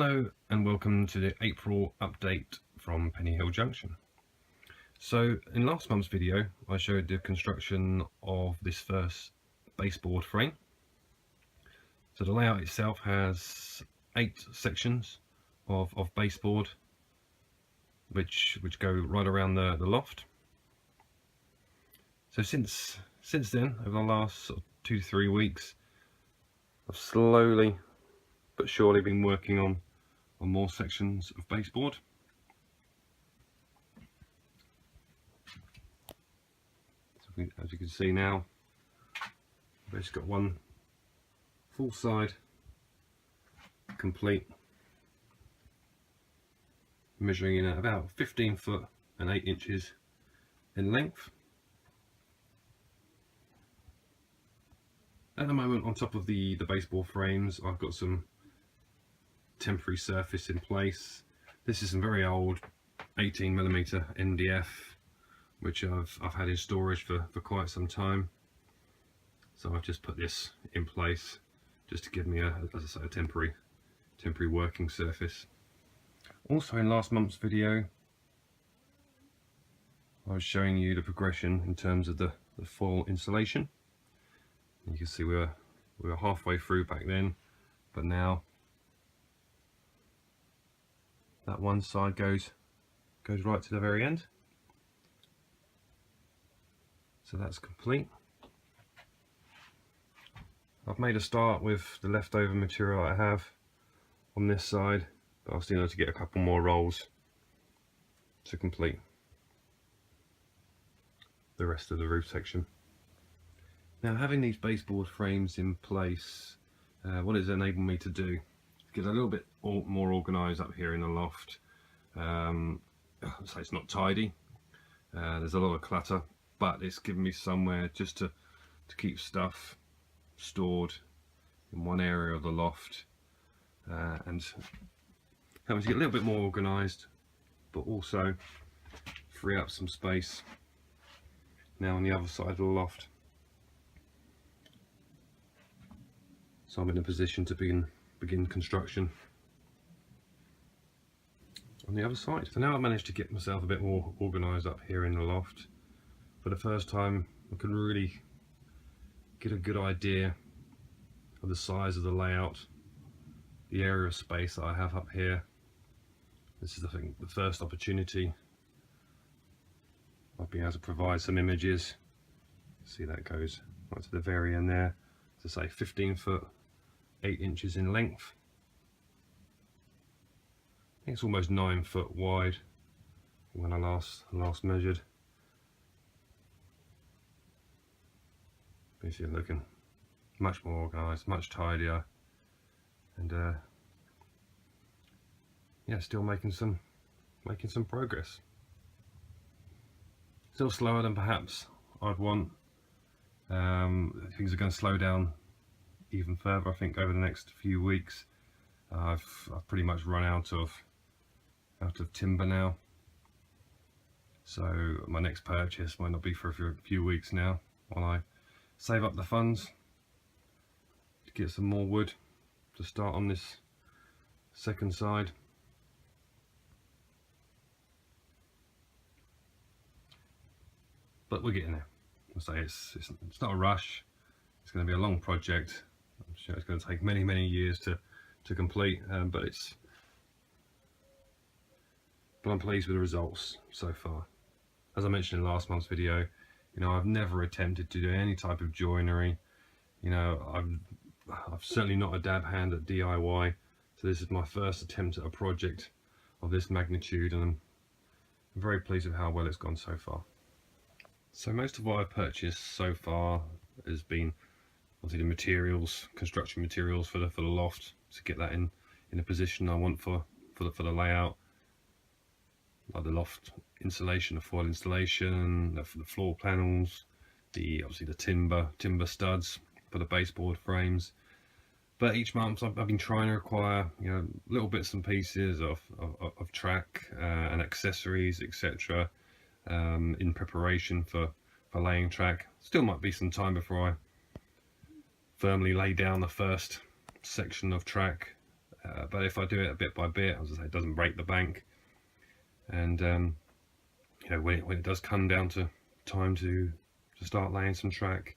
Hello and welcome to the April update from Pennyhill Junction. So in last month's video I showed the construction of this first baseboard frame. So the layout itself has 8 sections of baseboard which go right around the loft. So since then, over the last sort of 2 to 3 weeks, I've slowly but surely been working on more sections of baseboard. So as you can see now, I've basically got one full side complete, measuring in at about 15 foot and 8 inches in length. At the moment, on top of the baseboard frames, I've got some temporary surface in place. This is some very old 18mm MDF which I've had in storage for quite some time, so I've just put this in place just to give me as I say, a temporary working surface. Also in last month's video I was showing you the progression in terms of the foil insulation. You can see we were halfway through back then, but now that one side goes right to the very end. So that's complete. I've made a start with the leftover material I have on this side, but I'll still need to get a couple more rolls to complete the rest of the roof section. Now, having these baseboard frames in place, what it's enabled me to do, get a little bit more organised up here in the loft. So it's not tidy, there's a lot of clutter, but it's given me somewhere just to keep stuff stored in one area of the loft, and help me to get a little bit more organised, but also free up some space now on the other side of the loft. So I'm in a position to begin construction on the other side. So now I've managed to get myself a bit more organised up here in the loft. For the first time I can really get a good idea of the size of the layout, the area of space that I have up here. This is, I think, the first opportunity I've been able to provide some images. See, that goes right to the very end there. To say 15 foot 8 inches in length. I think it's almost 9 foot wide when I last measured. You see it looking much more organised, much tidier, and yeah, still making some progress. Still slower than perhaps I'd want. Things are going to slow down even further, I think, over the next few weeks. I've pretty much run out of timber now, so my next purchase might not be for a few weeks now, while I save up the funds to get some more wood to start on this second side. But we're getting there. I say it's not a rush. It's going to be a long project. I'm sure it's going to take many years to complete, but I'm pleased with the results so far. As I mentioned in last month's video, you know, I've never attempted to do any type of joinery. You know, I'm certainly not a dab hand at DIY, so this is my first attempt at a project of this magnitude, and I'm very pleased with how well it's gone so far. So most of what I've purchased so far has been obviously the materials, construction materials for the loft, to get that in a position I want for the layout, like the loft insulation, the foil insulation, the floor panels, obviously the timber studs for the baseboard frames. But each month I've been trying to acquire, you know, little bits and pieces of track and accessories, etc. In preparation for laying track. Still might be some time before I firmly lay down the first section of track, but if I do it a bit by bit, as I say, it doesn't break the bank. And you know, when it does come down to time to start laying some track,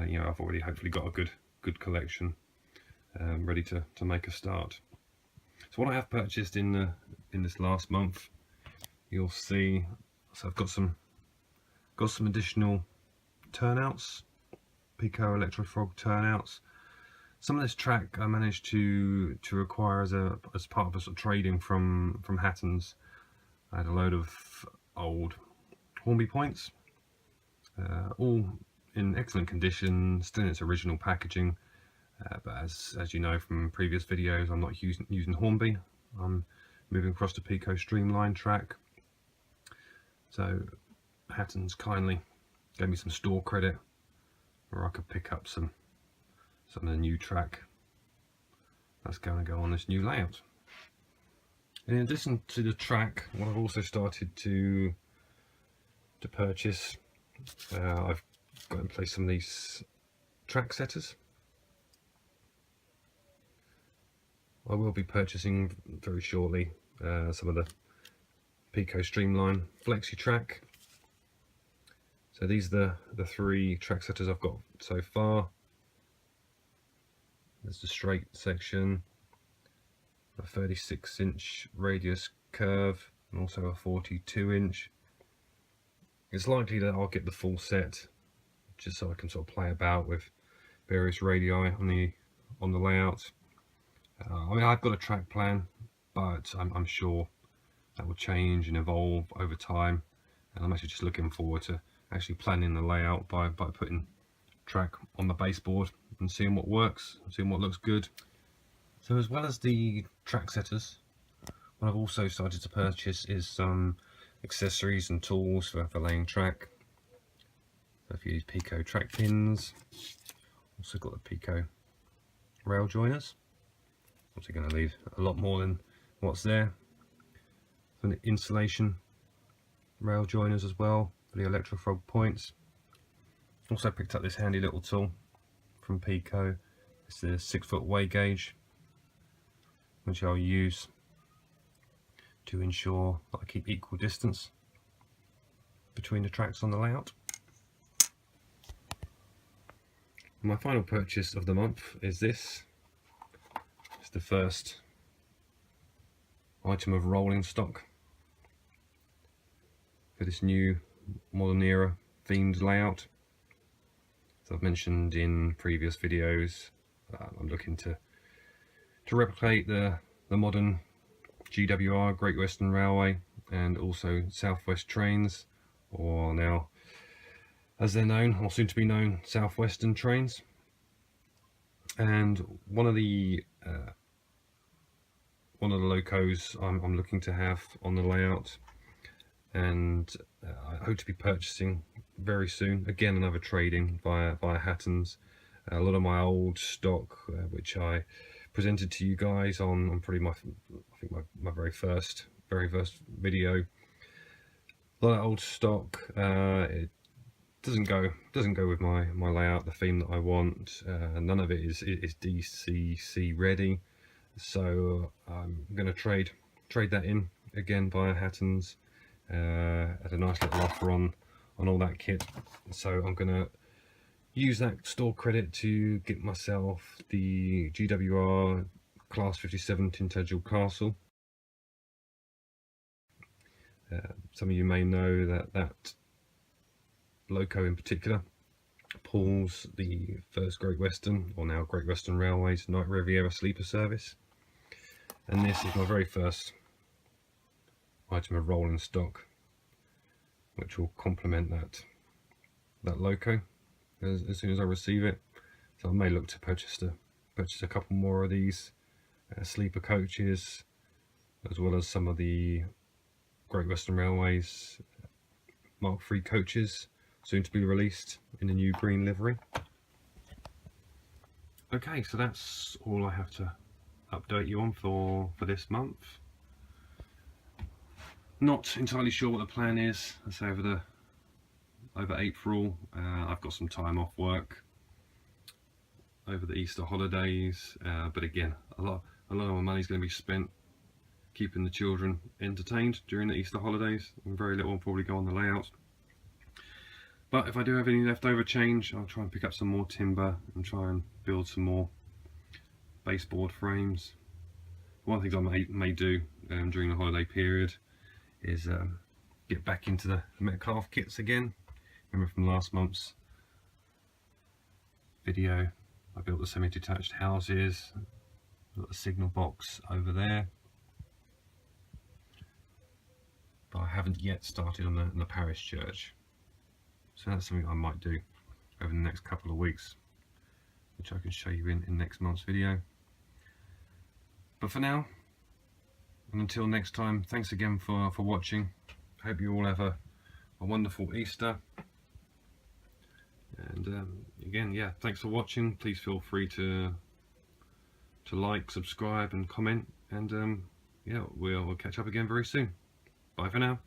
you know, I've already hopefully got a good collection ready to make a start. So what I have purchased in this last month, you'll see, so I've got some additional turnouts, Pico Electrofrog turnouts. Some of this track I managed to acquire as part of a sort of trading from Hatton's. I had a load of old Hornby points, all in excellent condition, still in its original packaging. But as you know from previous videos, I'm not using Hornby. I'm moving across to Pico Streamline track. So Hatton's kindly gave me some store credit where I could pick up some of the new track that's going to go on this new layout. In addition to the track, what I've also started to purchase, I've got in place some of these track setters. I will be purchasing very shortly some of the Pico Streamline Flexi track. So these are the 3 track setters I've got so far. There's the straight section, a 36-inch radius curve, and also a 42-inch. It's likely that I'll get the full set, just so I can sort of play about with various radii on the layout. I mean, I've got a track plan, but I'm sure that will change and evolve over time, and I'm actually just looking forward to actually planning the layout by putting track on the baseboard and seeing what works, seeing what looks good. So as well as the track setters, what I've also started to purchase is some accessories and tools for laying track. So if you use Pico track pins, also got the Pico rail joiners. Also going to leave a lot more than what's there. Some insulation rail joiners as well for the Electrofrog points. Also picked up this handy little tool from Pico. It's the 6-foot weigh gauge, which I'll use to ensure that I keep equal distance between the tracks on the layout. My final purchase of the month is this. It's the first item of rolling stock for this new modern era themed layout. As I've mentioned in previous videos, I'm looking to replicate the modern GWR, Great Western Railway, and also Southwest trains, or now as they're known, or soon to be known, Southwestern trains. And one of the locos I'm looking to have on the layout, and I hope to be purchasing very soon. Again, another trading via Hatton's. A lot of my old stock, which I presented to you guys on probably my very first video. A lot of old stock. It doesn't go with my layout, the theme that I want. None of it is DCC ready, so I'm going to trade that in again via Hatton's at a nice little offer on all that kit. So I'm going to use that store credit to get myself the GWR Class 57 Tintagel Castle. Some of you may know that loco in particular pulls the first Great Western, or now Great Western Railway's Night Riviera sleeper service, and this is my very first item of rolling stock, which will complement that loco as soon as I receive it. So I may look to purchase a couple more of these sleeper coaches, as well as some of the Great Western Railway's Mark III coaches, soon to be released in the new green livery. Okay, so that's all I have to update you on for this month. Not entirely sure what the plan is. I say over April, I've got some time off work over the Easter holidays, but again, a lot a lot of my money is going to be spent keeping the children entertained during the Easter holidays, and very little will probably go on the layout. But if I do have any leftover change, I'll try and pick up some more timber and try and build some more baseboard frames. One of the things I may do during the holiday period is get back into the Metcalf kits again. Remember from last month's video, I built the semi-detached houses. I've got the signal box over there, but I haven't yet started on the parish church. So that's something I might do over the next couple of weeks, which I can show you in next month's video. But for now, and until next time, thanks again for watching. Hope you all have a wonderful Easter. And again, yeah, thanks for watching. Please feel free to like, subscribe and comment, and yeah, we'll catch up again very soon. Bye for now.